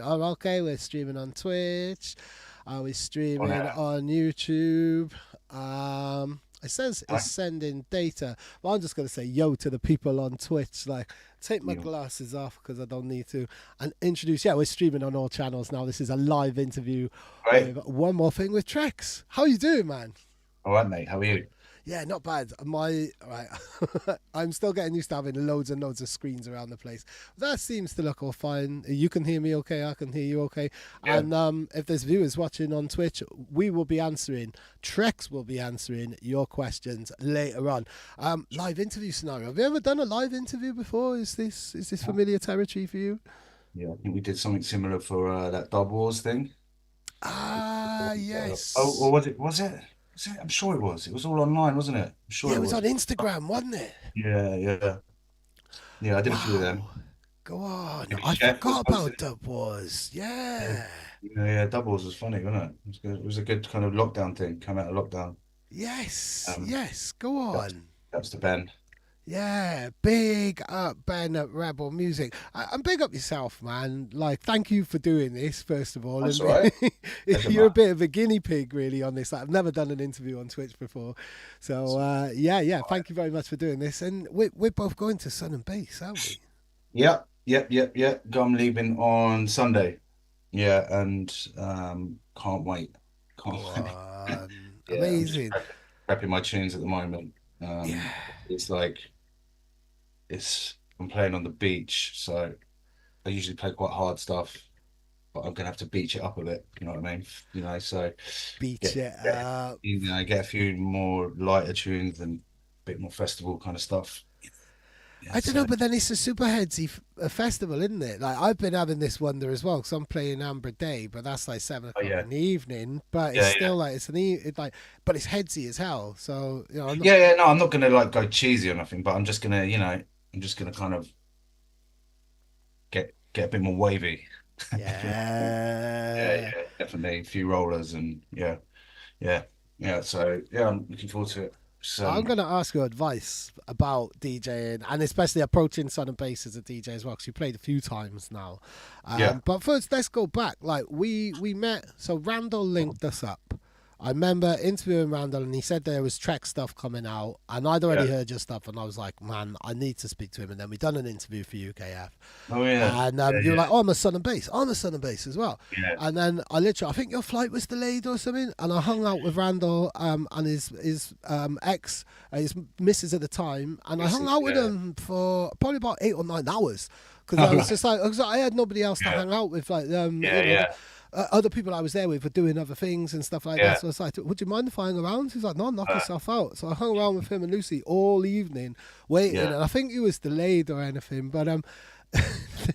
Oh, okay, we're streaming on Twitch. We're On streaming air. on YouTube. It says it's Right? sending data. Well, I'm just gonna say yo to the people on Twitch. Like, take my You glasses off because I don't need to. And introduce. Yeah, we're streaming on all channels now. This is a live interview right? with One More Thing with Trex. How you doing, man? All right, mate. How are you? Yeah, not bad. My right, I'm still getting used to having loads and loads of screens around the place. That seems to look all fine. You can hear me okay. I can hear you okay. Yeah. And if there's viewers watching on Twitch, we will be answering. Trex will be answering your questions later on. Live interview scenario. Have you ever done a live interview before? Is this familiar territory for you? Yeah. I think we did something similar for that Dub Wars thing. Ah, Or yes. was it? Was it? Was it? I'm sure it was. It was all online, wasn't it? I'm sure Yeah, it it was on was. Instagram, wasn't it? Yeah, yeah, yeah. I did a few of them. Wow. Go on. Maybe I Chef was forgot hosting about it. Dub Wars. Yeah, Yeah. yeah, yeah. Dub Wars was funny, wasn't it? It was good. It was a good kind of lockdown thing. Come out of lockdown. Yes. Um, Yes. Go that's on. that's the Ben. Yeah. Big up Ben at Rebel Music. And big up yourself, man. Like, thank you for doing this, first of all. That's And all right. Pleasure, you're a Matt. bit of a guinea pig, really, on this. Like, I've never done an interview on Twitch before. So, yeah, yeah. Thank you very much for doing this. And we're both going to Sun and Base, aren't we? Yep, yep, yep, yep. I'm leaving on Sunday. Yeah, and can't wait. Can't Go wait. on. Yeah, I'm just Amazing. prepping my tunes at the moment. Yeah. It's like I'm playing on the beach, so I usually play quite hard stuff, but I'm gonna have to beach it up a bit. You know what I mean? So Beat get it get up. get a few more lighter tunes and a bit more festival kind of stuff. Yeah, I don't know, so but then it's a Superheadsy festival, isn't it? Like I've been having this wonder as well because I'm playing Amber Day, but that's like seven oh o'clock yeah, in the evening. But it's yeah, yeah. still like it's like, but it's headsy as hell. So I'm not. Yeah, yeah, no, I'm not gonna like go cheesy or nothing, but I'm just gonna, I'm just gonna kind of get a bit more wavy. Yeah, Yeah. yeah, definitely a few rollers and yeah, yeah. So yeah, I'm looking forward to it. I'm gonna ask your advice about DJing and especially approaching Sun and Bass as a DJ as well because you played a few times now. Yeah, But first, let's go back. Like we met, so Randall linked us up. I remember interviewing Randall and he said there was Trek stuff coming out and I'd already yeah. heard your stuff and I was like, man, I need to speak to him. And then we done an interview for UKF Oh yeah, and yeah, you were yeah, like, oh, I'm a Sun and Bass. I'm a Sun and Bass as well. yeah. And then I think your flight was delayed or something. And I hung out with Randall and his ex, his missus at the time. And I This hung is out with yeah. him for probably about 8 or 9 hours. Because I All was right. just like, I had nobody else to Yeah, hang out with. Like, yeah, yeah, other people I was there with were doing other things and stuff like that. yeah, So I was like, would you mind if I hung around? He's like, no, knock uh, yourself out. So I hung around with him and Lucy all evening waiting. yeah. And I think he was delayed or anything. But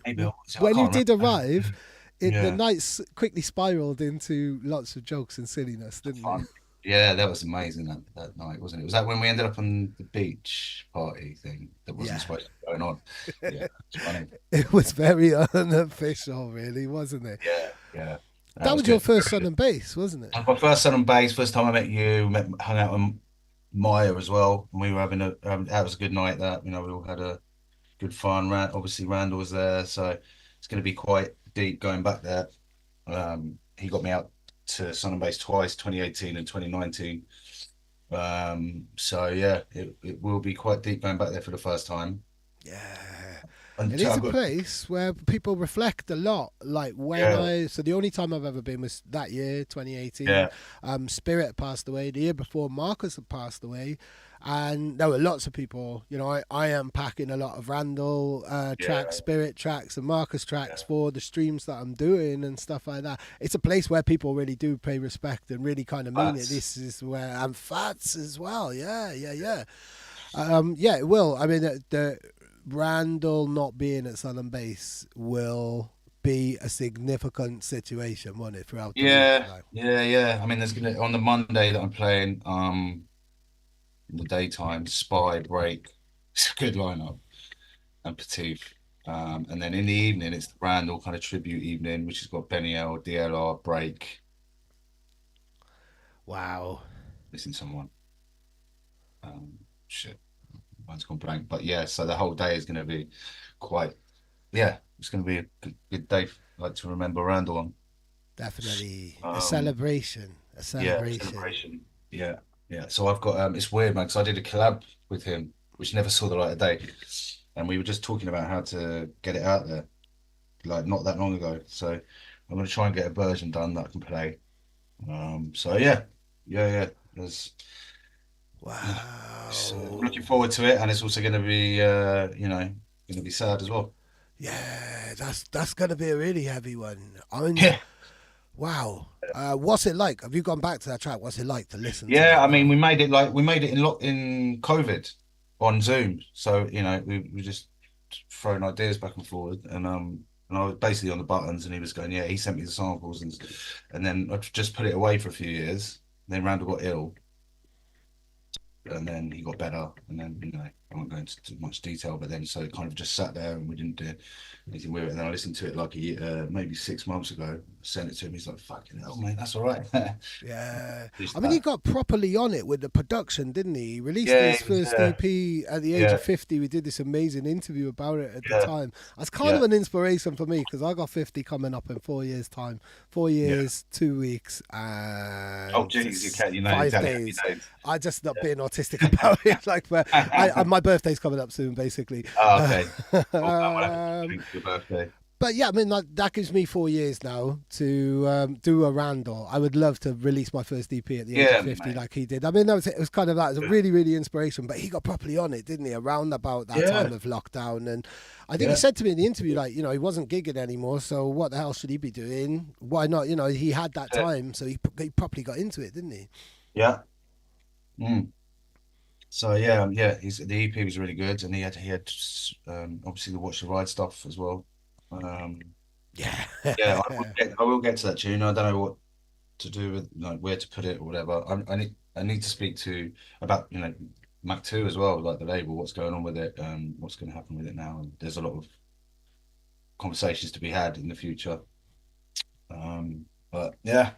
Maybe I when you can't did remember. arrive, the Yeah, night quickly spiraled into lots of jokes and silliness, didn't it? fun. Yeah, that was amazing that night, wasn't it? Was that when we ended up on the beach party thing that wasn't Yeah. supposed to be going on? Yeah, it's funny. It was very unofficial, really, wasn't it? Yeah, yeah. That That was was your good. first Sun and Bass, wasn't it? My first son on bass, first time I met you, hung out with Maya as well. And we were that was a good night that, we all had a good fun. Obviously Randall was there, so it's going to be quite deep going back there. He got me out to Sun and Bass twice, 2018 and 2019. So yeah, it will be quite deep going back there for the first time. Yeah. It Until is a I've got, place where people reflect a lot. Like yeah, so the only time I've ever been was that year, 2018. yeah, Spirit had passed away. The year before, Marcus had passed away. And there were lots of people. I am packing a lot of Randall yeah, tracks, Spirit tracks, and Marcus tracks yeah. for the streams that I'm doing and stuff like that. It's a place where people really do pay respect and really kind of mean it. But This is where, and Fats as well. Yeah, yeah, yeah. Yeah, it will. I mean, the Randall not being at Sun and Base will be a significant situation, won't it, throughout the week? yeah, Like, yeah, yeah. I mean, there's gonna on the Monday that I'm playing, in the daytime, Spy, Break. It's a good lineup and Petit. And then in the evening, it's the Randall kind of tribute evening, which has got Benny L, DLR, Break, wow. missing someone. Shit, mine's gone blank. But yeah, so the whole day is going to be quite, yeah, it's going to be a good day. like to remember Randall on. Definitely a Um, celebration. A yeah, celebration. celebration. Yeah, yeah. So I've got it's weird, man, because I did a collab with him, which never saw the light of day, and we were just talking about how to get it out there, like not that long ago. So I'm gonna try and get a version done that I can play. So yeah, yeah, yeah. Yeah, I'm looking Wow. forward to it, and it's also going to be, going to be sad as well. Yeah, that's gonna be a really heavy one. I mean, Yeah, wow. What's it like? Have you gone back to that track? What's it like to listen to yeah. that I mean, now? we made it in COVID on Zoom, so we just throwing ideas back and forward, and I was basically on the buttons, and he was going, yeah. He sent me the samples, and then I just put it away for a few years. Then Randall got ill, and then he got better, and then I won't go into too much detail, but then so it kind of just sat there and we didn't do anything with it. And then I listened to it like a year, maybe 6 months ago. Sent it to him. He's like, "Fucking hell, mate, that's all right." Yeah, I Just mean, he that. got properly on it with the production, didn't he? He released Yeah, his he was, first EP at the age yeah, of 50. We did this amazing interview about it at the yeah, time. That's kind of yeah, an inspiration for me because I got 50 coming up in 4 years' time. Four yeah. years, 2 weeks, Oh, and geez, you just can't, you know five exactly how many days. days. I just not being autistic about it. Like, but Yeah. my birthday's coming up soon, basically. Oh, okay. Oh, man, what happened Um, to your birthday? but yeah, I mean that gives me 4 years now to do a Randall. I would love to release my first EP at the age of Yeah, 50, mate. like he did. I mean, that was it. Was kind of that. It was a really, really inspiration. But he got properly on it, didn't he? Around about that Yeah, time of lockdown, and I think he yeah, said to me in the interview, like, he wasn't gigging anymore. So what the hell should he be doing? Why not? He had that yeah, time, so he properly got into it, didn't he? yeah. Mm. So yeah, yeah, the EP was really good, and he had obviously the Watch the Ride stuff as well. Um, Yeah. yeah, I will get to that tune. I don't know what to do with like where to put it or whatever. I need to speak to about Mac 2 as well, like the label, what's going on with it, what's going to happen with it now. And there's a lot of conversations to be had in the future. But yeah,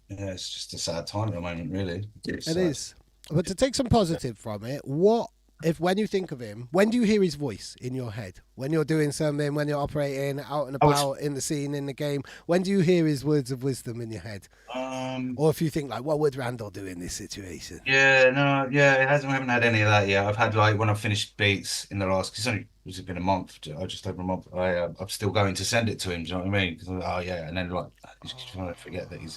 yeah, it's just a sad time at the moment, really. It It's is. But to take some positive from it, what if when you think of him, when do you hear his voice in your head? When you're doing something, when you're operating out and I was about in the scene, in the game, when do you hear his words of wisdom in your head? um Or if you think like, what would Randall do in this situation? Yeah, no, yeah, it hasn't. We haven't had any of that yet. I've had like when I've finished beats in the last. It's only it's been a month, just over a month. I'm still going to send it to him. Do you know what I mean? Because oh yeah, and then like he's trying to forget that he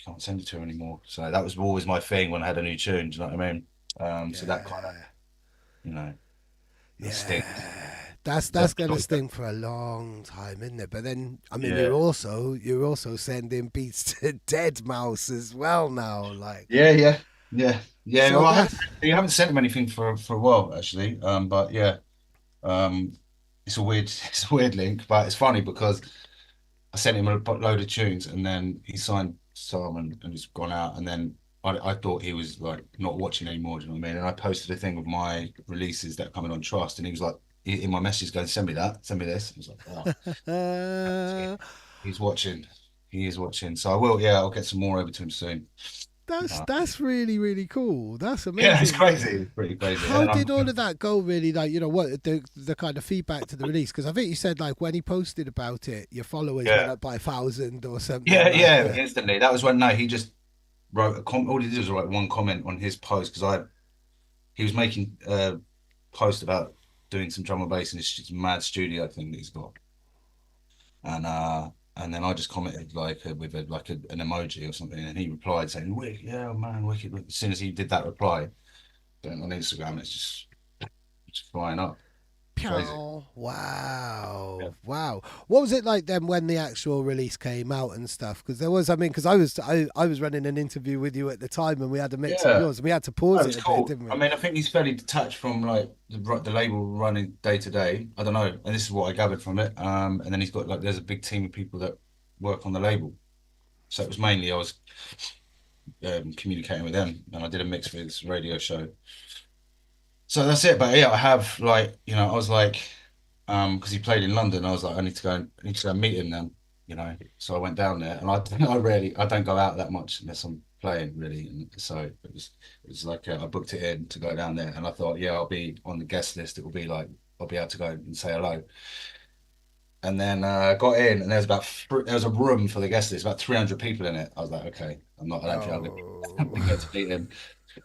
can't send it to him anymore. So that was always my thing when I had a new tune. Do you know what I mean? So that kind of Yeah, you know that stings. yeah. That's That, gonna sting for a long time, isn't it? But then, I mean, yeah, you're also sending beats to Dead Mouse as well now, like. yeah, yeah, yeah, yeah. So Well, that you haven't sent him anything for a while actually. But yeah, um, it's a weird it's a weird link, but it's funny because. I sent him a load of tunes, and then he signed some and he's gone out. And then I thought he was like not watching anymore. Do you know what I mean? And I posted a thing of my releases that are coming on Trust, and he was like in my message going, "Send me that, send me this." I was like, "Oh, uh, he's watching, he is watching." So I will, yeah, I'll get some more over to him soon. that's Uh, that's really really cool. That's yeah, it's amazing. crazy, it's pretty crazy. And How then did all of that go? Really, like what the kind of feedback to the release? Because I think you said like when he posted about it, your followers went yeah, up by 1,000 or something yeah, like yeah, that. instantly. That was when no, he just wrote a comment. All he did was write one comment on his post because he was making post about doing some drum and bass in his mad studio thing that he's got, and then I just commented like with an emoji or something, and he replied saying, "Wicked, yeah, man, wicked." As soon as he did that reply, then on Instagram, it's flying up, crazy. Pew. Yeah, Wow, wow. What was it like then when the actual release came out and stuff? Because there was, I mean, because I was running an interview with you at the time, and we had a mix of yeah, yours, and we had to no, pause it it's a bit, cool. didn't I we? mean, I think he's fairly detached from like the label running day to day. I don't know, and this is what I gathered from it. And then he's got like there's a big team of people that work on the label. So it was mainly I was communicating with them, and I did a mix for this radio show. So that's it. But yeah, I have like I was like, because he played in London, I was like, I need to go and meet him then, So I went down there, and I don't go out that much unless I'm playing really, and so it was like I booked it in to go down there, and I thought, yeah, I'll be on the guest list. It will be like I'll be able to go and say hello. And then got in, and there was a room for the guest list, about 300 people in it. I was like, okay, I don't think I'm Oh. gonna get to meet him.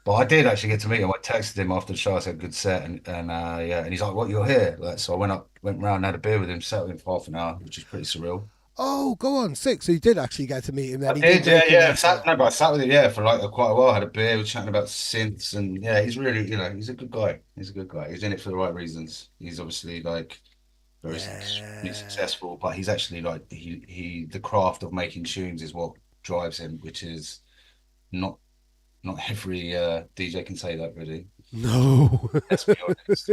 But I did actually get to meet him. I texted him after the show. I said, good set. And yeah, and he's like, what, you're here? Like, so I went round and had a beer with him, sat with him for half an hour, which is pretty surreal. Oh, go on, six. So you did actually get to meet him. Then I he did did, yeah, make it yeah. yesterday. No, but I sat with him, yeah, for like quite a while. Had a beer, we were chatting about synths, and yeah, he's really, he's a good guy. He's a good guy. He's in it for the right reasons. He's obviously like very extremely Yeah. successful, but he's actually like the craft of making tunes is what drives him, which is not not every DJ can say that really. No. Let's be honest.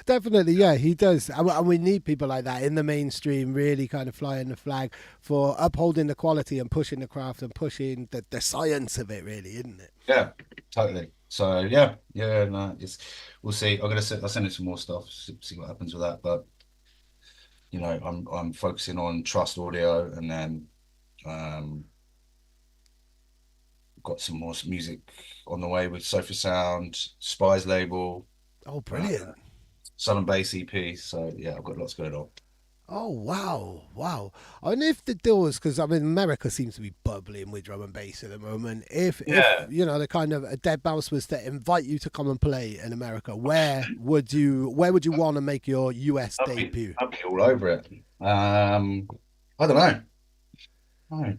Definitely, yeah, he does. And we need people like that in the mainstream, really kind of flying the flag for upholding the quality and pushing the craft and pushing the science of it, really, isn't it? Yeah, totally. So yeah, yeah, no, just we'll see. I'll send it some more stuff, see what happens with that. But I'm focusing on Trust Audio, and then um, got some more music on the way with Sofa Sound, Spies label, Oh, uh, brilliant. Sun and Bass EP. So yeah, I've got lots going on. Oh, wow. Wow. I wonder if the doors, because I mean, America seems to be bubbling with drum and bass at the moment. If Yeah, the kind of a dead bounce was to invite you to come and play in America, where would you want to make your US debut? I'll be all over it. I don't know. No,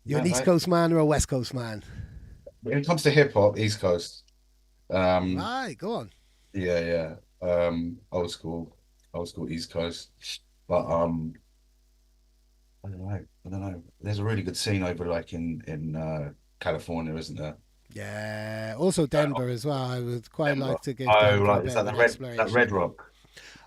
You're an East like, Coast man or a West Coast man? when it comes to hip hop, East Coast. Um, Right, go on. yeah, yeah. Old school East Coast. But I don't know. I don't know. There's a really good scene over like in California, isn't there? Yeah. Also Uh, Denver as well. I would quite Denver. like to give Oh, Denver a right. Is bit that of an that Red exploration. Rock?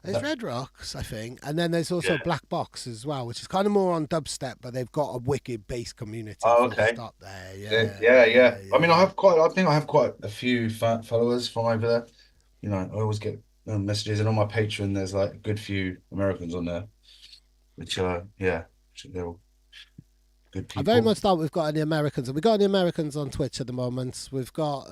Is There's that Red Rocks, I think, and then there's also yeah. Black Box as well, which is kind of more on dubstep, but they've got a wicked bass community. Oh, Full okay. stop there. Yeah, yeah. Yeah, I mean, yeah. I think I have quite a few followers from over there. I always get messages, and on my Patreon, there's like a good few Americans on there, which yeah, they're all good I very people. much doubt we've got any Americans. We've got any Americans on Twitch at the moment. We've got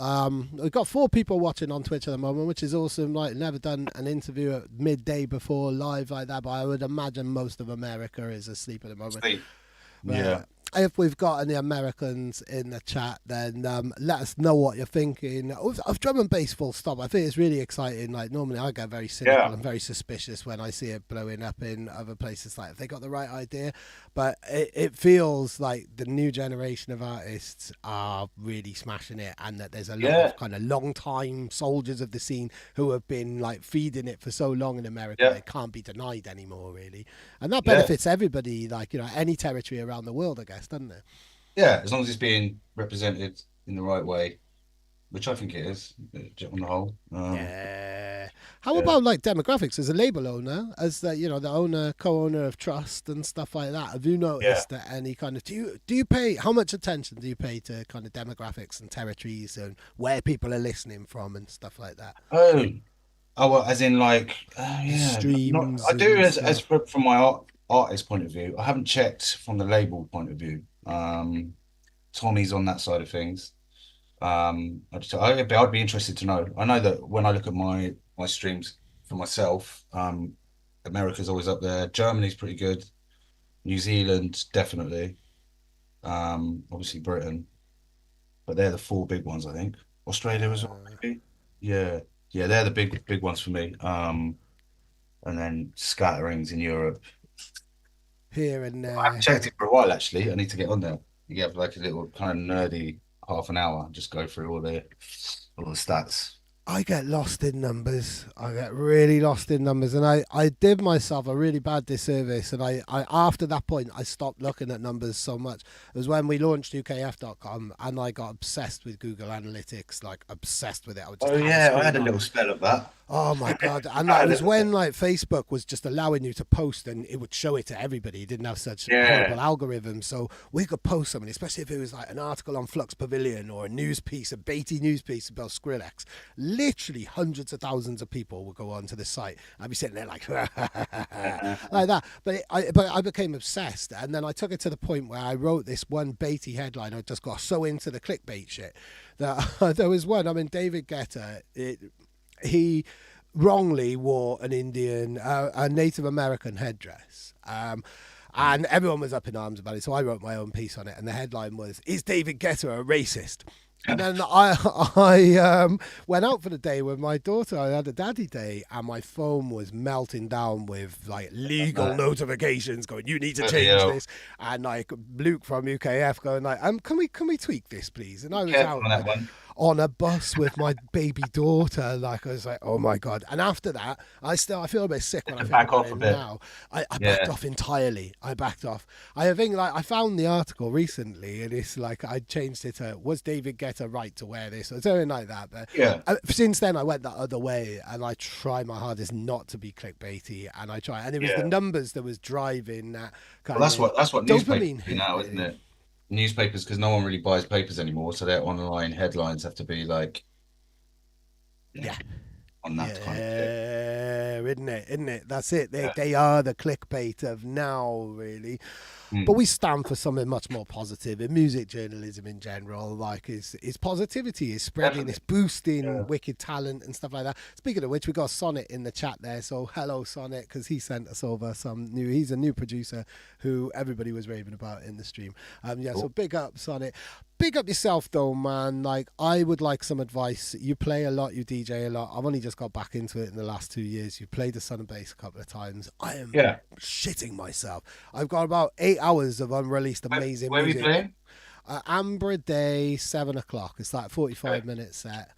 4 people watching on Twitch at the moment, which is awesome. Like never done an interview at midday before live like that, but I would imagine most of America is asleep at the moment. Sleep. Yeah, But if we've got any Americans in the chat, then let us know what you're thinking of drum and bass. Full stop. I think it's really exciting. Like normally, I get very cynical yeah, and very suspicious when I see it blowing up in other places. Like if they got the right idea, but it feels like the new generation of artists are really smashing it, and that there's a lot yeah, of kind of long time soldiers of the scene who have been like feeding it for so long in America. yeah, They can't be denied anymore, really, and that yeah, benefits everybody. Like any territory around the world, I guess, doesn't it? yeah. As long as it's being represented in the right way, which I think it is on the whole. Yeah. How Yeah, about like demographics as a label owner, as the owner, co-owner of Trust and stuff like that? Have you yeah. noticed that any kind of do you pay how much attention do you pay to kind of demographics and territories and where people are listening from and stuff like that? Oh, well, as in like, yeah, not. Streams I do and as stuff. from my artist point of view. I haven't checked from the label point of view. Tommy's on that side of things. I'd be interested to know. I know that when I look at my streams for myself, America's always up there. Germany's pretty good. New Zealand definitely. Obviously Britain, but they're the 4 big ones, I think. Australia as well, Uh, maybe. Yeah, yeah, they're the big ones for me. And then scatterings in Europe. Here and I haven't there. checked it for a while actually. I need to get on there. You get like a little kind of nerdy half an hour, just go through all the stats. I get lost in numbers. I get really lost in numbers, and I did myself a really bad disservice. And I after that point, I stopped looking at numbers so much. It was when we launched UKF.com, and I got obsessed with Google Analytics, like obsessed with it. I would just Oh have a yeah, I had screen a on. little spell of that. Oh my god! And I that had a was little when bit. like Facebook was just allowing you to post, and it would show it to everybody. It didn't have such horrible Yeah, algorithms, so we could post something, especially if it was like an article on Flux Pavilion or a news piece, a Beatty news piece about Skrillex. Literally hundreds of thousands of people would go onto the site. I'd be sitting there like like that. But I became obsessed, and then I took it to the point where I wrote this one Beatty headline. I just got so into the clickbait shit that there was one. I mean, David Guetta. He wrongly wore an Indian, a Native American headdress. And everyone was up in arms about it, so I wrote my own piece on it, and the headline was, "Is David Guetta a racist?" And then I went out for the day with my daughter. I had a daddy day, and my phone was melting down with like legal notifications going, "You need to Bloody change hell. this," and like Luke from UKF going like, can we tweak this, please?" And I was Careful out on that like one. on a bus with my baby daughter. Like I was like, oh my god. And after that, I feel a bit sick when I To think back about off a it bit. now. I backed Yeah, off entirely. I backed off. I think like I found the article recently, and it's like I changed it to, "Was David Guetta right to wear this?" or something like that. But yeah. since then, I went that other way, and I try my hardest not to be clickbaity, and I try. And it was the Yeah. numbers that was driving that Well, kind of that's what newspapers dopamine do hit, now, isn't really. it? Newspapers, because no one really buys papers anymore, so their online headlines have to be like, you know, Yeah. on that kind of shit. Yeah, isn't it? Isn't it? That's it. They Yeah. they are the clickbait of now, really. But Mm. we stand for something much more positive in music journalism in general. Like is positivity, is spreading, Definitely. is boosting Yeah. wicked talent and stuff like that. Speaking of which, we got Sonnet in the chat there. So hello, Sonnet, because he sent us over some new. He's a new producer who everybody was raving about in the stream. Yeah. So Cool. big up, Sonnet. Big up yourself though, man. Like I would like some advice. You play a lot, you DJ a lot. I've only just got back into it in the last 2 years. You played the Sun and Bass a couple of times. I am Yeah. shitting myself. I've got about 8 hours of unreleased amazing Where are we music. playing? Amber Day, 7 o'clock. It's like a 45 Okay. minute set.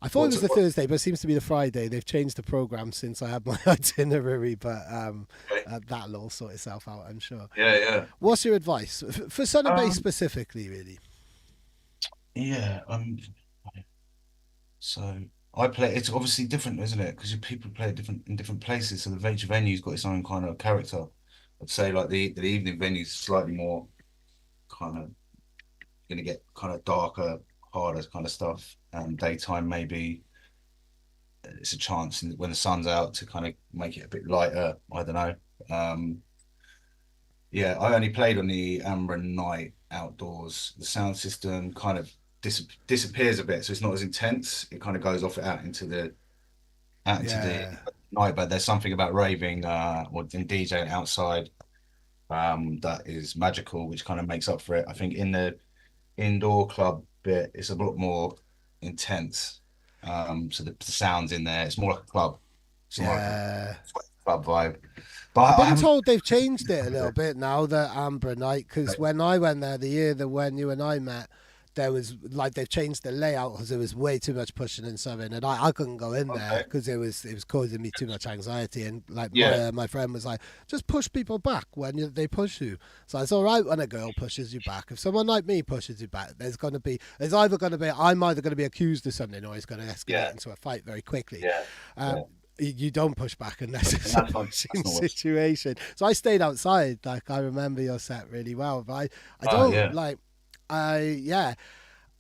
I thought it What's was it? the What? Thursday, but it seems to be the Friday. They've changed the program since I had my itinerary, but Okay. that'll all sort itself out, I'm sure. Yeah, yeah. What's your advice for Sun and Bass Um, specifically, really? yeah. So I play. It's obviously different, isn't it? Because people play it different in different places. So the each venue's got its own kind of character. I'd say like the evening venue's slightly more kind of going to get kind of darker, harder kind of stuff. And daytime maybe it's a chance when the sun's out to kind of make it a bit lighter. I don't know. Um, yeah, I only played on the Amber night outdoors. The sound system kind of disappears a bit, so it's not as intense. It kind of goes off out into the Yeah, night. But there's something about raving or in DJing outside that is magical, which kind of makes up for it. I think in the indoor club bit, it's a lot more intense. So the sounds in there, it's more like a club. It's more like a yeah. club vibe. But I've I been haven't. told they've changed it a little bit now, the Amber Night, because when I went there the year that when you and I met, there was like they've changed the layout because there was way too much pushing and something, and I couldn't go in there Okay. because it was causing me too much anxiety, and like Yeah. my friend was like, just push people back when they push you. So it's all right when a girl pushes you back. If someone like me pushes you back, there's either going to be I'm either going to be accused of something or it's going to escalate Yeah. into a fight very quickly. Yeah. Um, Yeah. you don't push back unless And it's a that's pushing not what. situation. So I stayed outside. Like I remember your set really well, but I Oh don't yeah. like. Yeah,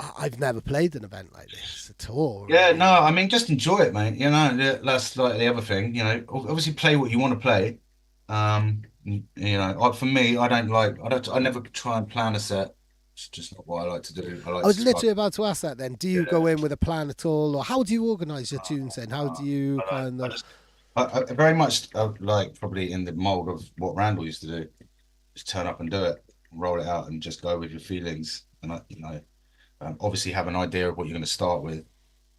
I've never played an event like this at all. Yeah, Really. no, I mean, just enjoy it, mate. That's like the other thing. Obviously play what you want to play. For me, I never try and plan a set. It's just not what I like to do. I like I was to start. literally about to ask that. Then, do you Yeah. go in with a plan at all, or how do you organise your tunes? Then, how do you I don't. kind of? I very much like probably in the mold of what Randall used to do. Just turn up and do it, roll it out, and just go with your feelings. And obviously have an idea of what you're going to start with,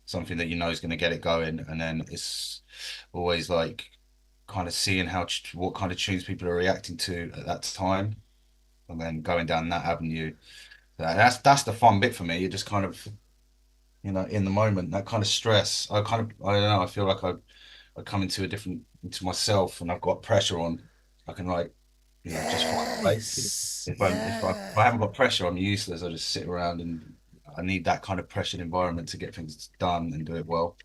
something that you know is going to get it going, and then it's always like kind of seeing what kind of tunes people are reacting to at that time, and then going down that avenue. That's the fun bit for me. You're just kind of in the moment, that kind of stress. I don't know. I feel like I come into myself, and I've got pressure on. I can like just find a place. Yes, If I yeah. haven't got pressure, I'm useless. I just sit around, and I need that kind of pressured environment to get things done and do it well.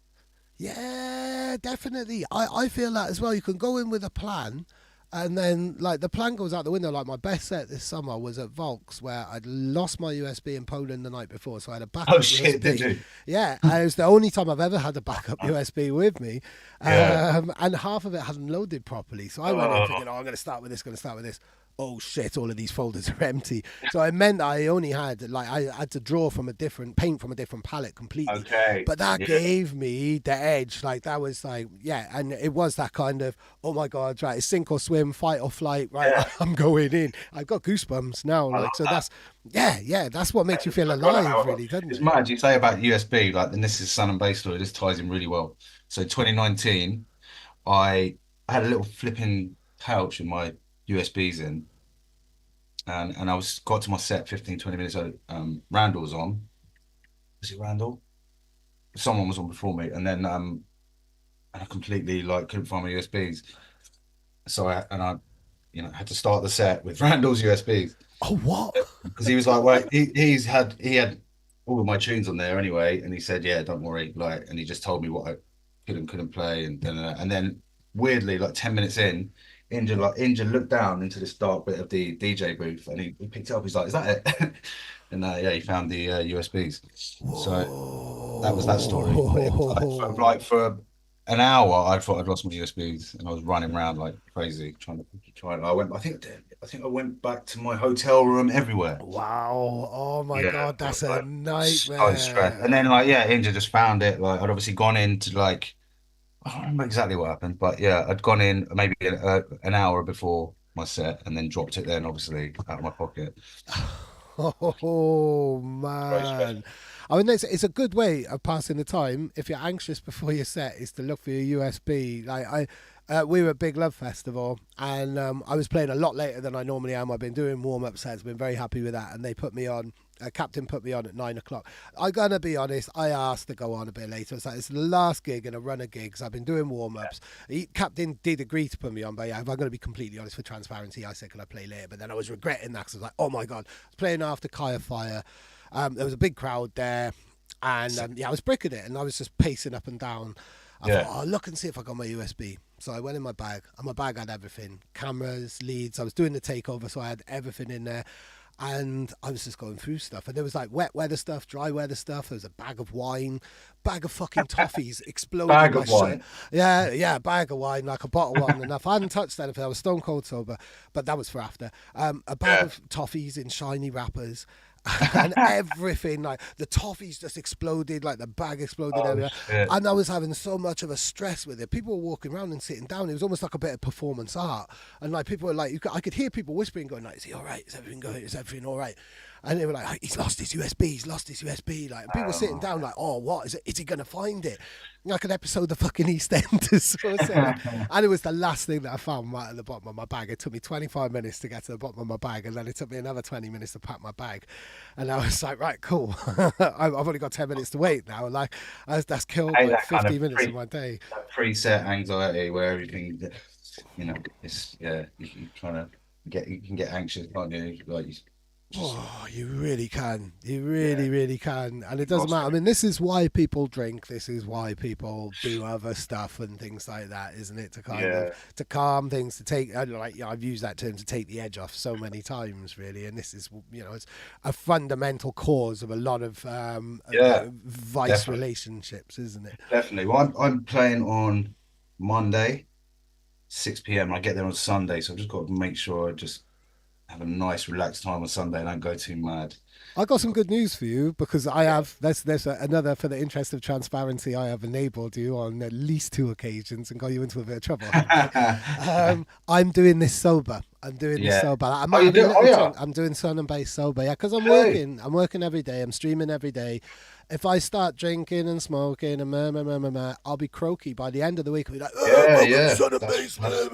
Yeah, definitely. I feel that as well. You can go in with a plan, and then like the plan goes out the window. Like my best set this summer was at Volks, where I'd lost my USB in Poland the night before, so I had a Oh backup shit, did USB. you? Yeah, and it was the only time I've ever had a backup USB with me, Yeah. and half of it hadn't loaded properly. So I went in Oh, thinking, oh, I'm going to start with this, going to start with this. oh shit, all of these folders are empty. So it meant I only had like I had to draw from a different paint from a different palette completely. Okay. But that Yeah. gave me the edge. Like that was like yeah, and it was that kind of oh my god, right, it's sink or swim, fight or flight. Right, Yeah. I'm going in. I've got goosebumps now. I love Like so that. that's yeah, that's what makes you feel I forgot alive, how really, doesn't it's it? mad. You say about USB, like, and this is Sun and Base story. This ties in really well. So 2019, I had a little flipping pouch with my USBs in, and I was got to my set 15, 20 minutes. Randall was on. Was it Randall? Someone was on before me, and I completely like couldn't find my USBs. So I had to start the set with Randall's USBs. Oh what? Because he was like, well, he had all of my tunes on there anyway, and he said, yeah, don't worry, like, and he just told me what I couldn't play, and then weirdly, like 10 minutes in, Inja looked down into this dark bit of the DJ booth, and he picked it up. He's like, is that it? And yeah, he found the USBs. So that was that story. But it was like for an hour, I thought I'd lost my USBs, and I was running around like crazy trying to try. I went. I think I did. I think I went back to my hotel room everywhere. Wow. Oh my Yeah, God, I that's was a like so stressed. And nightmare. then like yeah, Inja just found it. Like I'd obviously gone into like I don't remember exactly what happened, but yeah, I'd gone in maybe an hour before my set, and then dropped it. Then obviously out of my pocket. Oh Very man. stressful. I mean, it's a good way of passing the time. If you're anxious before your set, is to look for your USB. We were at Big Love Festival, and I was playing a lot later than I normally am. I've been doing warm up sets, been very happy with that, and they put me on. Captain put me on at 9 o'clock. I'm gonna be honest. I asked to go on a bit later. It's like it's the last gig in a run of gigs. I've been doing warm ups. Captain did agree to put me on, but yeah, if I'm gonna be completely honest for transparency, I said, "Can I play later?" But then I was regretting that because I was like, "Oh my god!" I was playing after Kaya Fire. There was a big crowd there, and yeah, I was bricking it, and I was just pacing up and down. I thought, Yeah, oh, look and see if I got my USB. So I went in my bag, and my bag had everything: cameras, leads. I was doing the takeover, so I had everything in there. And I was just going through stuff, and there was like wet weather stuff, dry weather stuff. There was a bag of wine, bag of fucking toffees exploded bag my of shirt. wine. Yeah, bag of wine, like a bottle wasn't enough. I hadn't touched anything. I was stone cold sober, but that was for after. A bag Yeah. of toffees in shiny wrappers. And everything like the toffees just exploded, like the bag exploded Oh everywhere, shit. and I was having so much of a stress with it. People were walking around and sitting down. It was almost like a bit of performance art, and like people were like, I could hear people whispering, going like, "Is he all right? Is everything going? Is everything all right?" And they were like, "He's lost his USB. He's lost his USB." Like, and people were sitting Oh. down like, "Oh, what is it? Is he gonna find it?" Like an episode of fucking EastEnders or something. And it was the last thing that I found right at the bottom of my bag. It took me 25 minutes to get to the bottom of my bag, and then it took me another 20 minutes to pack my bag. And I was like, right, cool. I've only got 10 minutes to wait now. Like, that's killed Hey, like that kind 50 of minutes of my day. that preset anxiety where everything, it's yeah, you can get anxious, can't you? Like you just Oh, you really can. You yeah, really, really can. And it doesn't lost matter. I it. mean, this is why people drink. This is why people do other stuff and things like that, isn't it? To kind of Yeah, to calm things, to take like I've used that term to take the edge off so many times, really. And this is it's a fundamental cause of a lot of yeah, vice definitely, relationships, isn't it? definitely. Well, I'm playing on Monday, 6 p.m. I get there on Sunday, so I've just got to make sure I just have a nice, relaxed time on Sunday and don't go too mad. I got some good news for you because I have another for the interest of transparency. I have enabled you on at least two occasions and got you into a bit of trouble, haven't I? Yeah. I'm doing this sober. I'm doing this Yeah. sober. I Oh, might you have a do? Oh, little yeah. drink. I'm doing sun and base sober, yeah, because I'm Okay. working. I'm working every day. I'm streaming every day. If I start drinking and smoking and I'll be croaky by the end of the week. I'll be like, oh, Yeah, welcome to yeah. sun and base. That's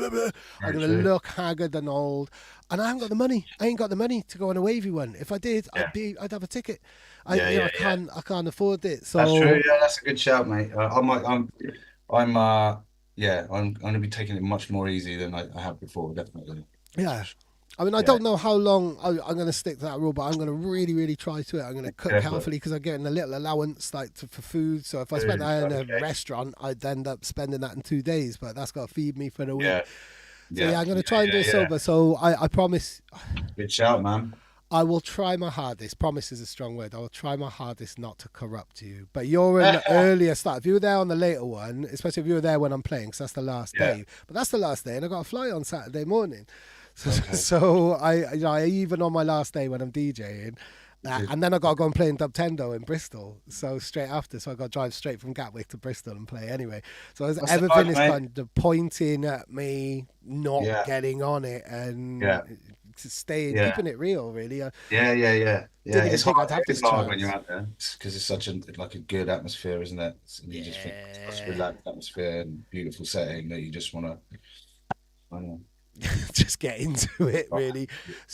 I'm very gonna true. look haggard and old, and I haven't got the money. I ain't got the money to go on a wavy one. If I did, Yeah. I'd have a ticket. Yeah, yeah, yeah. I can't afford it. That's true. So Yeah, that's a good shout, mate. I'm, yeah, I'm going to be taking it much more easy than I have before, definitely. yeah, I mean, I Yeah, don't know how long I'm going to stick to that rule, but I'm going to really, really try to it. I'm going to cook careful. healthily because I'm getting a little allowance for food. So if I spent Food, that in a okay. restaurant, I'd end up spending that in 2 days, but that's got to feed me for the week. Yeah, So yeah, yeah, I'm going yeah, to try and do yeah, it yeah. sober. So I promise Good shout, man. I will try my hardest. Promise is a strong word. I will try my hardest not to corrupt you. But you're in the earlier start. If you were there on the later one, especially if you were there when I'm playing, because that's the last Yeah, day. But that's the last day, and I got a flight on Saturday morning. Okay. So I even on my last day when I'm DJing, Did, and then I got to go and play in Dubtendo in Bristol. So straight after, so I got to drive straight from Gatwick to Bristol and play anyway. So as what's it everything like, is mate? kind of pointing at me not Yeah, getting on it yeah, and staying, yeah. keeping it real. Really, I Yeah. didn't even It's think hard. I'd have It's this hard when you're chance. out there because it's such a like a good atmosphere, isn't it? And you just think it's such a Yeah, relaxed atmosphere and beautiful setting that you just want to. I don't know. just get into it Well, really.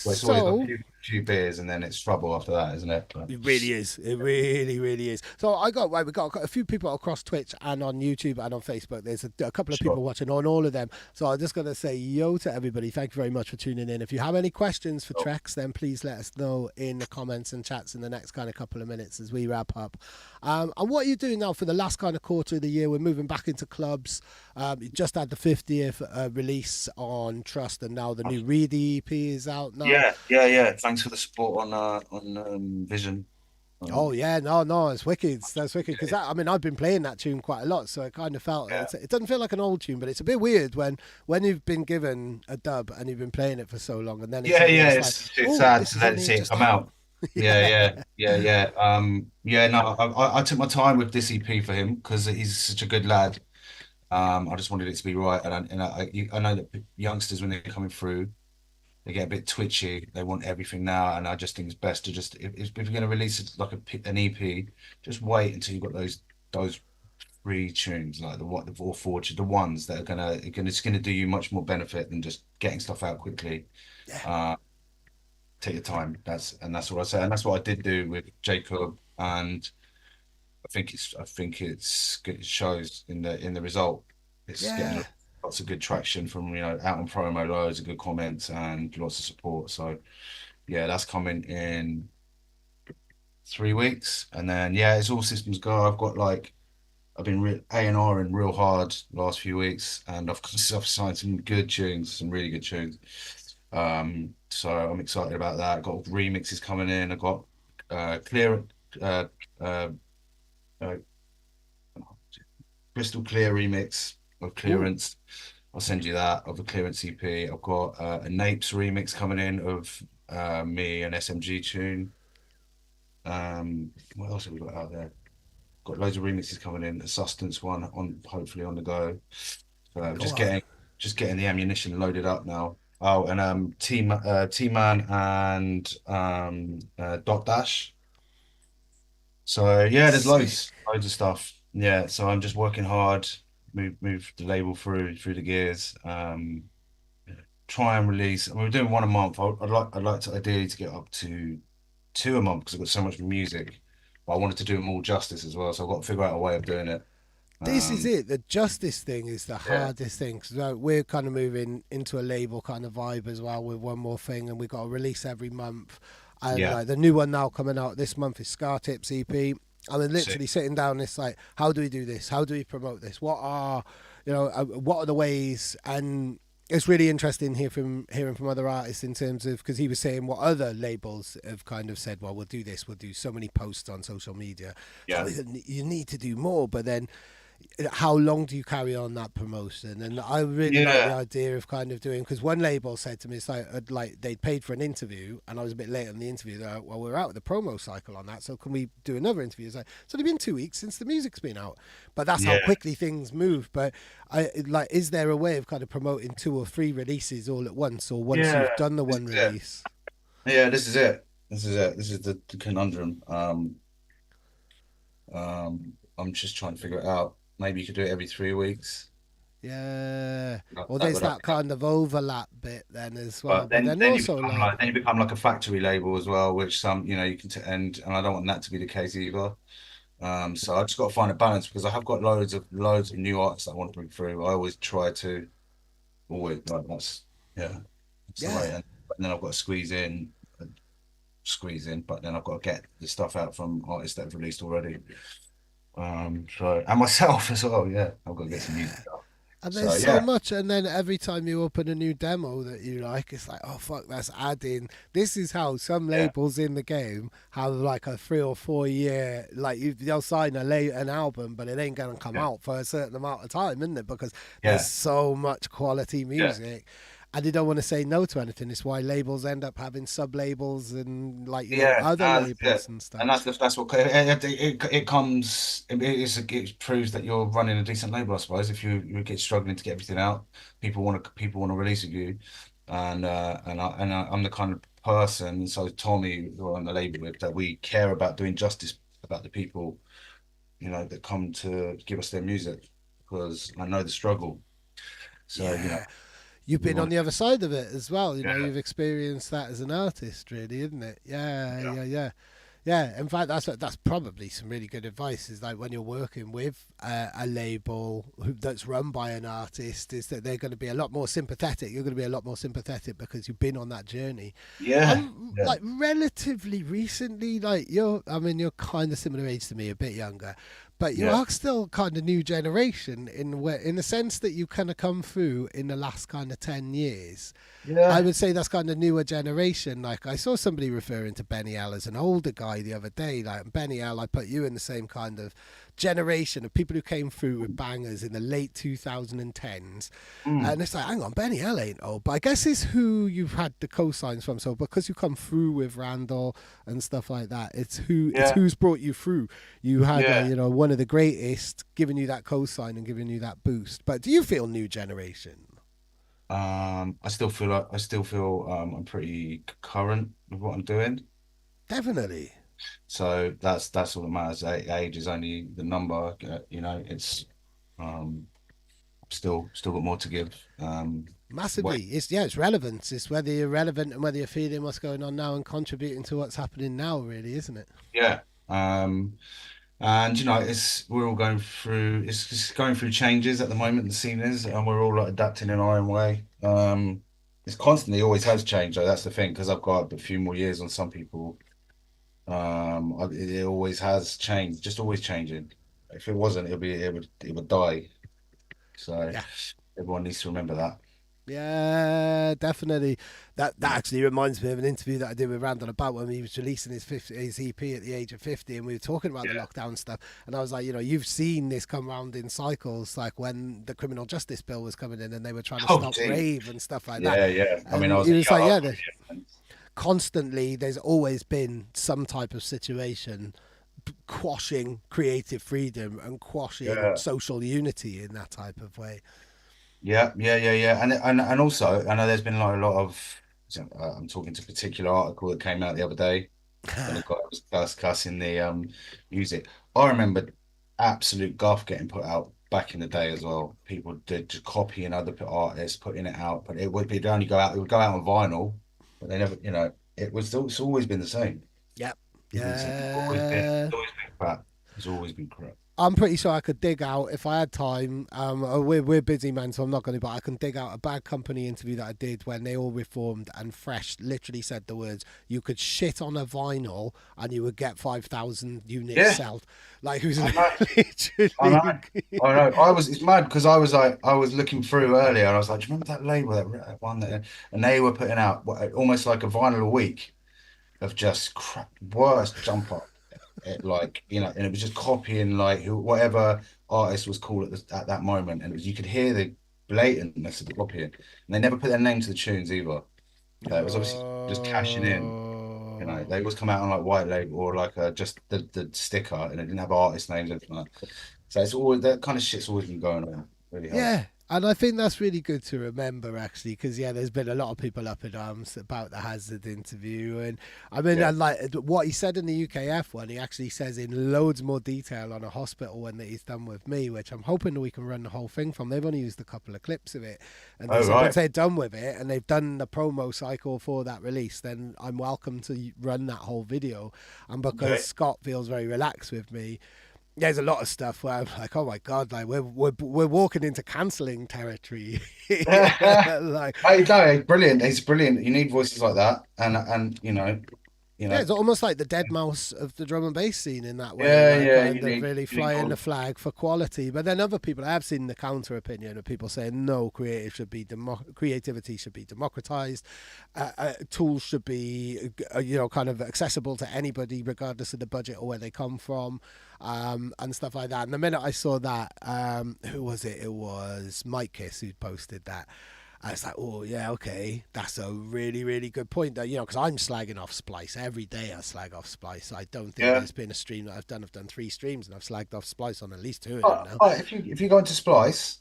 it's always a So few beers and then it's trouble after that, isn't it? But, it really is. It really, really is. So I got right. We got a few people across Twitch and on YouTube and on Facebook. There's a couple of people sure. watching on all of them. So I'm just gonna say yo to everybody. Thank you very much for tuning in. If you have any questions for Sure. Trex, then please let us know in the comments and chats in the next kind of couple of minutes as we wrap up. And what are you doing now for the last kind of quarter of the year? We're moving back into clubs. You just had the 50th release on Trust, and now the new Reedy EP is out now. Yeah. Thanks for the support on Vision. Oh Um, yeah, no, it's wicked. That's wicked because yeah, I mean I've been playing that tune quite a lot, so it kind of felt yeah, it doesn't feel like an old tune, but it's a bit weird when you've been given a dub and you've been playing it for so long, and then it's suddenly yeah. it's like, It's oh, sad this to has then only see it just come out. happened. Yeah, Yeah. Yeah. No, I took my time with this EP for him because he's such a good lad. I just wanted it to be right, I know that youngsters when they're coming through, they get a bit twitchy. They want everything now, and I just think it's best to just if you're going to release it like an EP, just wait until you've got those three tunes like the what the or four the ones that are it's gonna do you much more benefit than just getting stuff out quickly. yeah, Uh, take your time. That's what I say, and that's what I did do with Jacob, and I think it shows in the result. It's getting yeah. lots of good traction from out on promo, loads of good comments and lots of support. So yeah, that's coming in 3 weeks, and then yeah, it's all systems go. I've been A&R and real hard last few weeks, and I've signed some good tunes, some really good tunes. So I'm excited about that. I've got remixes coming in. I've got clear uh, uh, uh, crystal clear remix of Ooh, Clearance. I'll send you that of the Clearance EP. I've got a Napes remix coming in of me and SMG tune. What else have we got out there? Got loads of remixes coming in. A Sustenance one on hopefully on the go. So go on. just getting the ammunition loaded up now. Oh, and T Man and Dot Dash. So yeah, there's Sick. loads of stuff. Yeah, so I'm just working hard, move the label through the gears. Try and release. I mean, we're doing one a month. I'd like to ideally to get up to two a month because I've got so much music. But I wanted to do them all justice as well, so I've got to figure out a way of doing it. This is Um, it. The justice thing is the yeah, hardest thing because we're kind of moving into a label kind of vibe as well with one more thing, and we got to release every month. And yeah, like the new one now coming out this month is Scar Tips EP. I mean, sick. literally sitting down, it's like, how do we do this? How do we promote this? What are the ways? And it's really interesting hearing from other artists in terms of because he was saying what other labels have kind of said. Well, we'll do this. We'll do so many posts on social media. So Yeah, you need to do more, but then how long do you carry on that promotion? And I really like the yeah, idea of kind of doing because one label said to me, it's like they'd paid for an interview, and I was a bit late on the interview. They're like, well, we're out of the promo cycle on that, so can we do another interview? It's like it's only been 2 weeks since the music's been out, but that's how yeah, quickly things move. But is there a way of kind of promoting two or three releases all at once, or once yeah. you've done the This one is it. release? Yeah, this is it. This is it. This is the conundrum. I'm just trying to figure it out. Maybe you could do it every 3 weeks. Yeah. That, Well, that there's would that kind of overlap bit then as well, But but then also like then you become like a factory label as well, which you can and I don't want that to be the case either. So I just got to find a balance because I have got loads of new artists that I want to bring through. I always try to always like yeah, that's the way. yeah. But then I've got to squeeze in, but then I've got to get the stuff out from artists that have released already. So and myself as well. Yeah, I've got to get some music Yeah. out. And there's So so yeah, much, and then every time you open a new demo that you like, it's like, oh fuck, that's adding. This is how some yeah, labels in the game have like a 3 or 4 year, like they'll sign an album, but it ain't gonna come yeah, out for a certain amount of time, isn't it? Because there's yeah, so much quality yeah, music, and they don't want to say no to anything. It's why labels end up having sub labels and like Yeah, other that's it. labels and And stuff. that's what it comes. It proves that you're running a decent label, I suppose. If you get struggling to get everything out, people want to release with you, I'm the kind of person. So Tommy, who I'm on the label with, that we care about doing justice about the people, that come to give us their music, because I know the struggle. So Yeah, you've we been on want. the other side of it as well. Yeah, You've experienced that as an artist, really, isn't it? Yeah, yeah, yeah, yeah. Yeah, in fact, that's probably some really good advice. Is like when you're working with a label that's run by an artist, is that they're going to be a lot more sympathetic. You're going to be a lot more sympathetic because you've been on that journey. yeah, And yeah, like relatively recently, like I mean, you're kind of similar age to me, a bit younger, but you yeah, are still kind of new generation in the sense that you kind of come through in the last kind of 10 years. I yeah. would say that's kind of newer generation. Like I saw somebody referring to Benny L as an older guy the other day. Like Benny L, I put you in the same kind of generation of people who came through with bangers in the late 2010s. Mm, And it's like, hang on, Benny L ain't old, but I guess it's who you've had the cosigns from. So because you come through with Randall and stuff like that, it's yeah, who's brought you through. You had yeah. one of the greatest giving you that cosign and giving you that boost. But do you feel new generation? I still feel I'm pretty current with what I'm doing. Definitely. So that's all that matters. Age is only the number. It's um still got more to give. Massively. Wait, It's relevance. It's whether you're relevant and whether you're feeling what's going on now and contributing to what's happening now, really, isn't it? yeah. And we're all going through it's just going through changes at the moment. The scene is, and we're all like adapting in our own way. It's constantly always has changed. Though that's the thing, because I've got a few more years on some people. It always has changed, just always changing. If it wasn't, it would die. So Yeah. everyone needs to remember that. Yeah, definitely. That Mm. actually reminds me of an interview that I did with Randall about when he was releasing his EP at the age of 50, and we were talking about the Yeah. lockdown stuff. And I was like, you've seen this come round in cycles, like when the criminal justice bill was coming in and they were trying to Oh, stop gee. rave and stuff like that. Yeah, yeah. I mean, And he was I like, was yeah, a young. constantly there's always been some type of situation quashing creative freedom and quashing Yeah, social unity in that type of way. yeah, yeah, yeah, yeah. And also, I know there's been like a lot of. I'm talking to a particular article that came out the other day when the guy was discussing the music. I remember absolute guff getting put out back in the day as well. People did just copying other artists, putting it out, but it'd only go out. It would go out on vinyl, but they never. It's always been the same. Yep. It's been the same. It's Yeah. always been crap. It's always been crap. I'm pretty sure I could dig out if I had time. We're busy, man, so I'm not going to. But I can dig out a Bad Company interview that I did when they all reformed and Fresh literally said the words: "You could shit on a vinyl and you would get 5,000 units Yeah, sold." Like who's I know. I know. literally. I know. It's mad because I was looking through earlier and I was like, do you remember that label, that one that, and they were putting out almost like a vinyl a week of just crap, worst jumper. And it was just copying like whatever artist was cool at that moment. And you could hear the blatantness of the copying. And they never put their name to the tunes either. It was obviously just cashing in. Oh. They always come out on like white label or like just the sticker, and it didn't have artist names or anything like that. So it's always that kind of shit's always been going on. Really has. Yeah, and I think that's really good to remember actually, because yeah, there's been a lot of people up in arms about the Hazard interview, and I mean, Yeah. I like what he said in the UKF one. He actually says in loads more detail on a hospital one that he's done with me, which I'm hoping that we can run the whole thing from. They've only used a couple of clips of it, and they Oh said once right. they're done with it and they've done the promo cycle for that release, then I'm welcome to run that whole video. And because Okay. Scott feels very relaxed with me, there's a lot of stuff where I'm like, oh my god, like we're walking into cancelling territory. Like, I know, he's brilliant. He's brilliant. You need voices like that, and you yeah, know, it's almost like the dead mouse of the drum and bass scene in that way, yeah, like yeah. kind of really You need flying the all. flag for quality. But then other people, I have seen the counter opinion of people saying no, creativity should be democratized, tools should be kind of accessible to anybody regardless of the budget or where they come from, and stuff like that. And the minute I saw that, who was it? It was Mike Kiss who posted that. And it's like, oh yeah, okay, that's a really, really good point. That because I'm slagging off Splice every day. I slag off Splice. I don't think Yeah. there's been a stream that I've done. I've done 3 streams and I've slagged off Splice on at least two of them now. If you go into Splice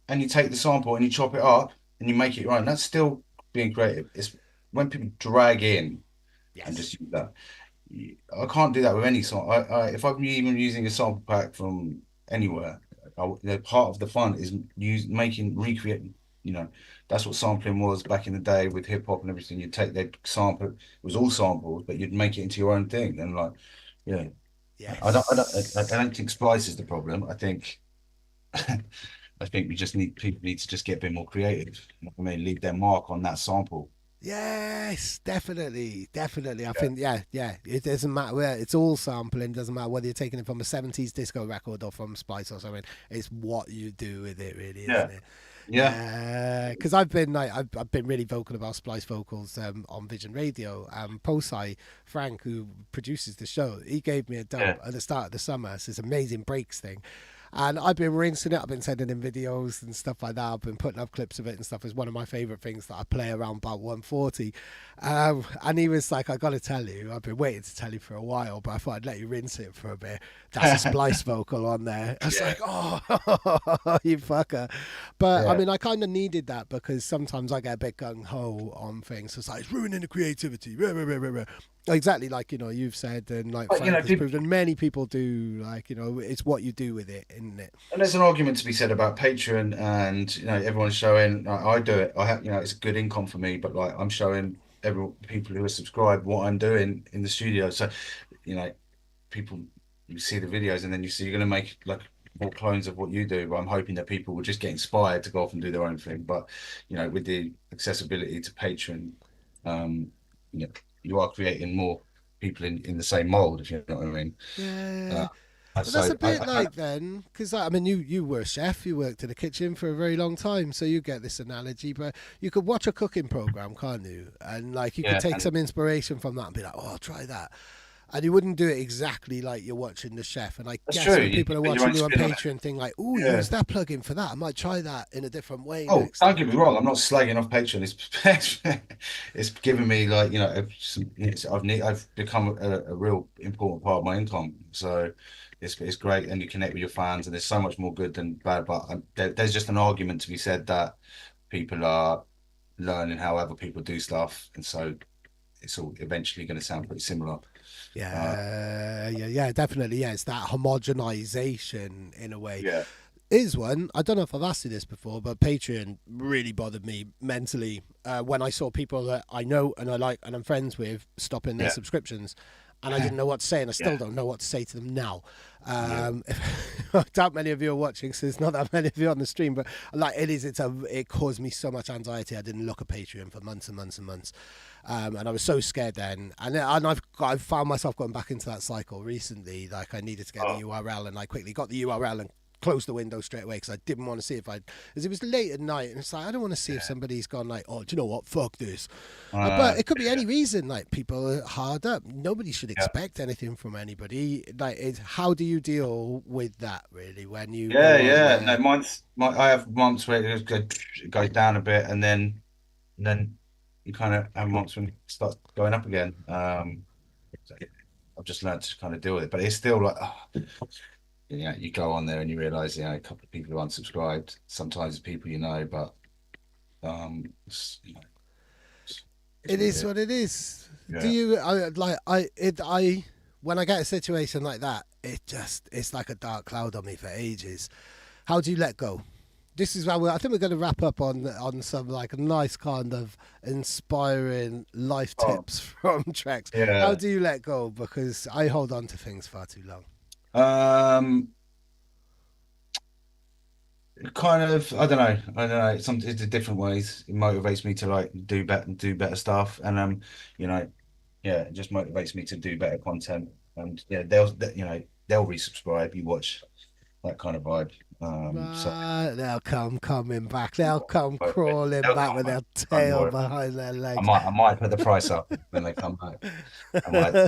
and you take the sample and you chop it up and you make it your own, that's still being creative. It's when people drag in and Yes. just use that. I can't do that with any song. If I'm even using a sample pack from anywhere, part of the fun is recreating. You know, that's what sampling was back in the day with hip hop and everything. You'd take that sample, it was all samples, but you'd make it into your own thing. And like, yeah, I Yes. don't think Splice is the problem. I think, I think people need to just get a bit more creative. You know what I mean, leave their mark on that sample. Yes, definitely, definitely. I Yeah, think, yeah, yeah. It doesn't matter where it's all sampling. Doesn't matter whether you're taking it from a '70s disco record or from Spice or something. It's what you do with it, really, yeah, isn't it? yeah, Because I've been really vocal about Splice vocals on Vision Radio. Posai Frank, who produces the show, he gave me a dub yeah. at the start of the summer. It's this amazing breaks thing. And I've been rinsing it. I've been sending in videos and stuff like that. I've been putting up clips of it and stuff. It's one of my favorite things that I play around about 140. And he was like, I got to tell you, I've been waiting to tell you for a while, but I thought I'd let you rinse it for a bit. That's a Splice vocal on there. I was Yeah, like, oh, you fucker. But I yeah. mean, I kind of needed that because sometimes I get a bit gung ho on things. So it's like, it's ruining the creativity. Exactly like you've said, and like But you Frank know, has people, proven, many people do. Like it's what you do with it, isn't it? and there's an argument to be said about Patreon, and everyone's showing. I do it. I have, it's a good income for me, but like I'm showing every people who are subscribed what I'm doing in the studio. So, you know, people you see the videos, and then you see you're going to make like more clones of what you do. But I'm hoping that people will just get inspired to go off and do their own thing. But with the accessibility to Patreon, um, you know, you are creating more people in the same mold, if you know what I mean. Uh, Yeah, and but that's so a bit like then, because I mean, you were a chef, you worked in a kitchen for a very long time, so you get this analogy. But you could watch a cooking program, can't you? And like you could yeah, take and some inspiration from that and be like, oh, I'll try that. And you wouldn't do it exactly like you're watching the chef. And I that's guess true. when You people can are put your own watching you on spin on it. Patreon, think like, oh, Yeah. use that plugin for that. I might try that in a different way Oh, next don't get me time. wrong. I'm not slagging off Patreon. It's it's given me like I've become a real important part of my income. So it's great, and you connect with your fans, and there's so much more good than bad. But there's just an argument to be said that people are learning how other people do stuff, and so it's all eventually going to sound pretty similar. Uh, Yeah, definitely. Yeah, it's that homogenization in a way. yeah, Is one. I don't know if I've asked you this before, but Patreon really bothered me mentally when I saw people that I know and I like and I'm friends with stopping their yeah, subscriptions, and I didn't know what to say, and I still yeah, don't know what to say to them now. yeah. I doubt many of you are watching, so there's not that many of you on the stream, but like it caused me so much anxiety. I didn't look at Patreon for months and months and months, and I was so scared then. And I've found myself going back into that cycle recently. Like I needed to get the Oh, URL, and I quickly got the URL and closed the window straight away because I didn't want to see if I, because it was late at night, and it's like I don't want to see if yeah. somebody's gone like, oh, do you know what? Fuck this. But Uh, it could be yeah, any reason. Like people are hard up. Nobody should yeah. expect anything from anybody. Like, how do you deal with that really when you Yeah, go on yeah. No, there? I have months where it goes down a bit, and then you kind of have months when it starts going up again. So I've just learned to kind of deal with it, but it's still like, you go on there and you realize, a couple of people are unsubscribed. Sometimes it's people but it's It what it is is. what it is. Do Yeah. you I when I get a situation like that, it's like a dark cloud on me for ages. How do you let go? This is where I think we're going to wrap up on some like a nice kind of inspiring life Oh, tips from Trex. How yeah. do you let go? Because I hold on to things far too long. Um, Kind of, I don't know. It's in different ways. It motivates me to like do better stuff, and you know, yeah, it just motivates me to do better content. And yeah, they'll resubscribe. You watch that kind of vibe. So They'll come coming back. They'll come crawling they'll back come with back. their Don't tail worry. behind their I legs. might, I might put the price up when they come back. I might.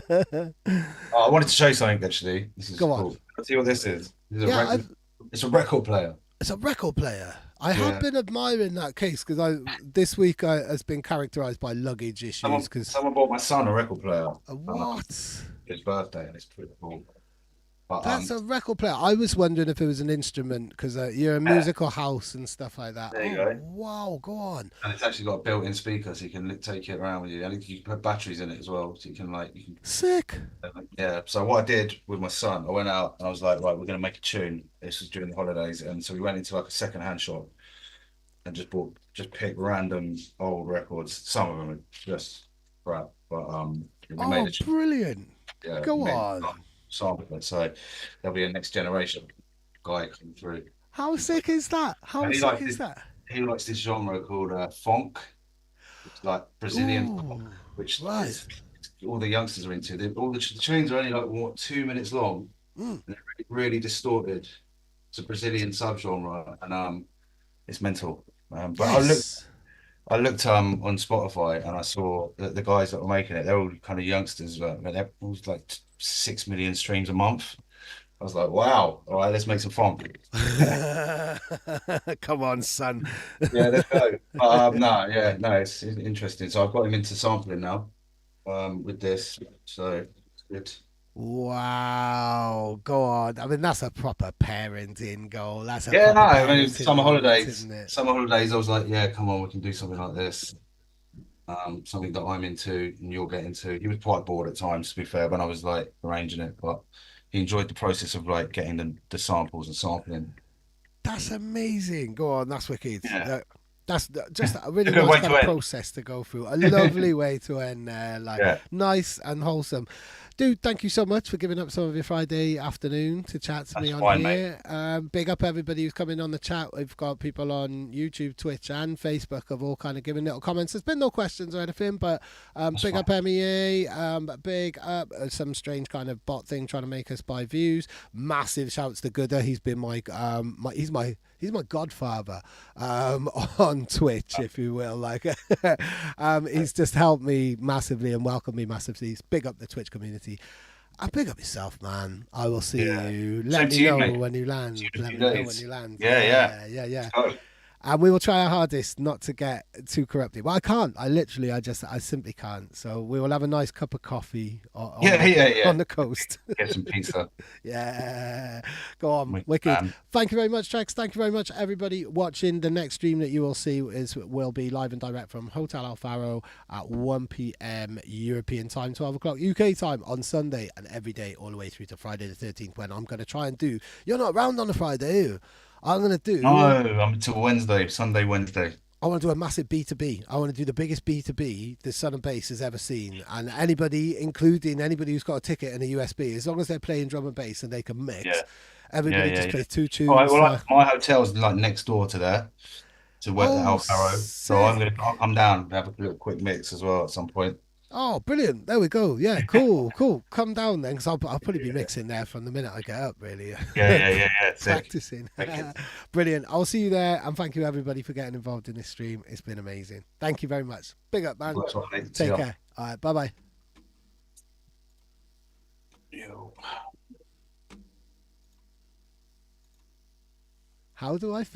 Oh, I wanted to show you something actually. This is Go on. cool. Let's see what this is. This is a Yeah, record. It's a record player. it's a record player. I have Yeah. been admiring that case because I this week has been characterized by luggage issues. Because Someone bought my son a record player on what? his birthday, and it's pretty cool. But That's a record player. I was wondering if it was an instrument because you're a yeah, musical house and stuff like that. there you Oh go. wow, go on. And it's actually got a built-in speaker, so you can take it around with you. I think you can put batteries in it as well, so you can like you can. Sick. Yeah. So what I did with my son, I went out and I was like, right, we're gonna make a tune. This was during the holidays, and so we went into like a second-hand shop and just picked random old records. Some of them are just crap, but we made Oh, a brilliant. we Go made a on. sample of it. So there'll be a next generation guy coming through. How sick is that? How And sick is that? he likes this genre called funk. It's like Brazilian funk, Ooh, which right. is all the youngsters are into. All the tunes are only like what 2 minutes long, Mm, and they're really distorted. It's a Brazilian subgenre, and it's mental. But yes. I looked on Spotify and I saw that the guys that were making it, they're all kind of youngsters, but they're all like 6 million streams a month. I was like, wow, all right, let's make some funk. Come on, son. Yeah, let's go. No, yeah, no, it's interesting. So I've got him into sampling now, with this. So it's good. Wow, go on. I mean, that's a proper parenting goal. That's a Yeah, no, proper I mean, parenting moment, isn't it? summer holidays, I was like, yeah, come on, we can do something like this. Something that I'm into and you'll get into. He was quite bored at times, to be fair, when I was like arranging it, but he enjoyed the process of like getting the samples and sampling. That's amazing. Go on, that's wicked. Yeah. That's just a It's a really good nice way kind to of end. process to go through. A lovely way to end there. Like, Yeah, nice and wholesome. Dude, thank you so much for giving up some of your Friday afternoon to chat to that's me on fine, mate. here. Big up everybody who's coming on the chat. We've got people on YouTube, Twitch, and Facebook have all kind of given little comments. There's been no questions or anything, but That's big fine. up MEA. Big up some strange kind of bot thing trying to make us buy views. Massive shouts to Gooder. He's been he's my godfather on Twitch, if you will. Like, he's just helped me massively and welcomed me massively. Big up the Twitch community. And big up yourself, man. I will see Yeah. you. Same Let to me you, know mate. when you See land. you in a Let few me know when days. you land. Yeah, yeah. Yeah, yeah, Let's yeah. go. And we will try our hardest not to get too corrupted. Well, I can't. I simply can't. So we will have a nice cup of coffee Yeah, yeah, yeah. on the coast. Get some pizza. Yeah. Go on. With Wicked. man. Thank you very much, Trex. Thank you very much, everybody watching. The next stream that you will see will be live and direct from Hotel Alfaro at 1 p.m. European time, 12 o'clock UK time on Sunday and every day all the way through to Friday the 13th when I'm going to try and do. You're not around on a Friday, are you? I'm going to No, do. I'm until Wednesday, Sunday, Wednesday. I want to do a massive B2B. I want to do the biggest B2B the Sun and Bass has ever seen. And anybody, including anybody who's got a ticket and a USB, as long as they're playing drum and bass and they can mix, Yeah, yeah, everybody yeah, just yeah. plays two All right, tunes. well, my hotel's like next door to there, to where the Oh, Alfaro. So sick. I'll come down and have a little quick mix as well at some point. Oh, brilliant. There we go. Yeah, cool, cool. Come down then, because I'll probably be mixing there from the minute I get up, really. Yeah, yeah, yeah, yeah. Sick. Practicing. Wicked. Brilliant. I'll see you there. And thank you, everybody, for getting involved in this stream. It's been amazing. Thank you very much. Big up, man. That's what I need. See Take ya. care. All right. Bye bye. Yo. How do I finish?